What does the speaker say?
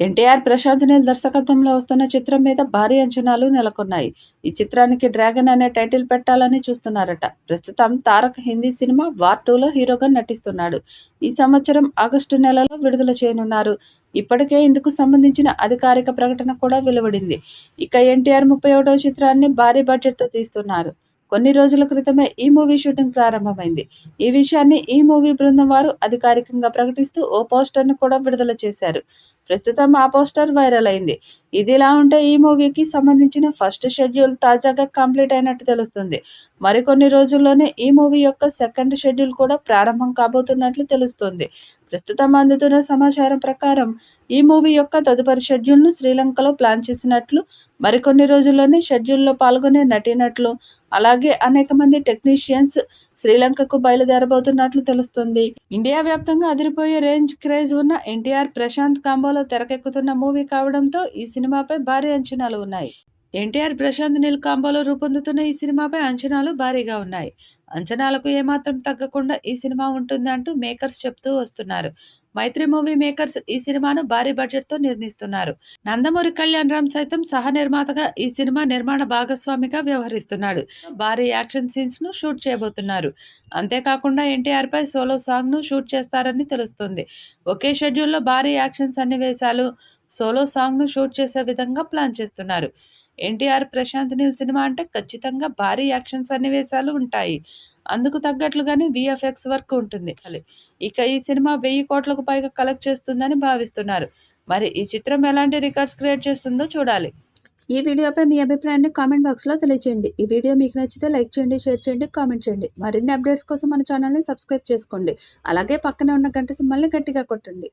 ఎన్టీఆర్ ప్రశాంత్ నీల్ దర్శకత్వంలో వస్తున్న చిత్రం మీద భారీ అంచనాలు నెలకొన్నాయి. ఈ చిత్రానికి డ్రాగన్ అనే టైటిల్ పెట్టాలని చూస్తున్నారట. ప్రస్తుతం తారక్ హిందీ సినిమా వార్ 2లో హీరోగా నటిస్తున్నాడు. ఈ సంవత్సరం ఆగస్టు నెలలో విడుదల చేయనున్నారు. ఇప్పటికే ఇందుకు సంబంధించిన అధికారిక ప్రకటన కూడా వెలువడింది. ఇక ఎన్టీఆర్ 31వ చిత్రాన్ని భారీ బడ్జెట్తో తీస్తున్నారు. కొన్ని రోజుల క్రితమే ఈ మూవీ షూటింగ్ ప్రారంభమైంది. ఈ విషయాన్ని ఈ మూవీ బృందం వారు అధికారికంగా ప్రకటిస్తూ ఓ పోస్టర్ను కూడా విడుదల చేశారు. ప్రస్తుతం ఆ పోస్టర్ వైరల్ అయింది. ఇదిలా ఉంటే ఈ మూవీకి సంబంధించిన ఫస్ట్ షెడ్యూల్ తాజాగా కంప్లీట్ అయినట్టు తెలుస్తుంది. మరికొన్ని రోజుల్లోనే ఈ మూవీ యొక్క సెకండ్ షెడ్యూల్ కూడా ప్రారంభం కాబోతున్నట్లు తెలుస్తుంది. ప్రస్తుతం అందుతున్న సమాచారం ప్రకారం ఈ మూవీ యొక్క తదుపరి షెడ్యూల్ను శ్రీలంకలో ప్లాన్ చేసినట్లు, మరికొన్ని రోజుల్లోనే షెడ్యూల్లో పాల్గొనే నటీనటులు, అలాగే అనేక మంది టెక్నీషియన్స్ శ్రీలంకకు బయలుదేరబోతున్నట్లు తెలుస్తుంది. ఇండియా వ్యాప్తంగా అదిరిపోయే రేంజ్ క్రేజ్ ఉన్న ఎన్టీఆర్ ప్రశాంత్ కాంబోలో తెరకెక్కుతున్న మూవీ కావడంతో ఈ సినిమాపై భారీ అంచనాలు ఉన్నాయి. ఎన్టీఆర్ ప్రశాంత్ నీల్ కాంబోలో రూపొందుతున్న ఈ సినిమాపై అంచనాలు భారీగా ఉన్నాయి. అంచనాలకు ఏమాత్రం తగ్గకుండా ఈ సినిమా ఉంటుంది అంటూ మేకర్స్ చెప్తూ వస్తున్నారు. మైత్రి మూవీ మేకర్స్ ఈ సినిమాను భారీ బడ్జెట్తో నిర్మిస్తున్నారు. నందమూరి కళ్యాణ్ రామ్ సైతం సహ నిర్మాతగా ఈ సినిమా నిర్మాణ భాగస్వామిగా వ్యవహరిస్తున్నాడు. భారీ యాక్షన్ సీన్స్ ను షూట్ చేయబోతున్నారు. అంతేకాకుండా ఎన్టీఆర్ పై సోలో సాంగ్ ను షూట్ చేస్తారని తెలుస్తుంది. ఒకే షెడ్యూల్లో భారీ యాక్షన్ సన్నివేశాలు, సోలో సాంగ్ ను షూట్ చేసే విధంగా ప్లాన్ చేస్తున్నారు. ఎన్టీఆర్ ప్రశాంత్ నీల్ సినిమా అంటే ఖచ్చితంగా భారీ యాక్షన్ సన్నివేశాలు ఉంటాయి. అందుకు తగ్గట్లుగానే విఎఫ్ఎక్స్ వర్క్ ఉంటుంది. ఇక ఈ సినిమా 1000 కోట్లకు పైగా కలెక్ట్ చేస్తుందని భావిస్తున్నారు. మరి ఈ చిత్రం ఎలాంటి రికార్డ్స్ క్రియేట్ చేస్తుందో చూడాలి. ఈ వీడియోపై మీ అభిప్రాయాన్ని కామెంట్ బాక్స్లో తెలియజేయండి. ఈ వీడియో మీకు నచ్చితే లైక్ చేయండి, షేర్ చేయండి, కామెంట్ చేయండి. మరిన్ని అప్డేట్స్ కోసం మన ఛానల్ని సబ్స్క్రైబ్ చేసుకోండి. అలాగే పక్కనే ఉన్న గంట సింబల్ని గట్టిగా కొట్టండి.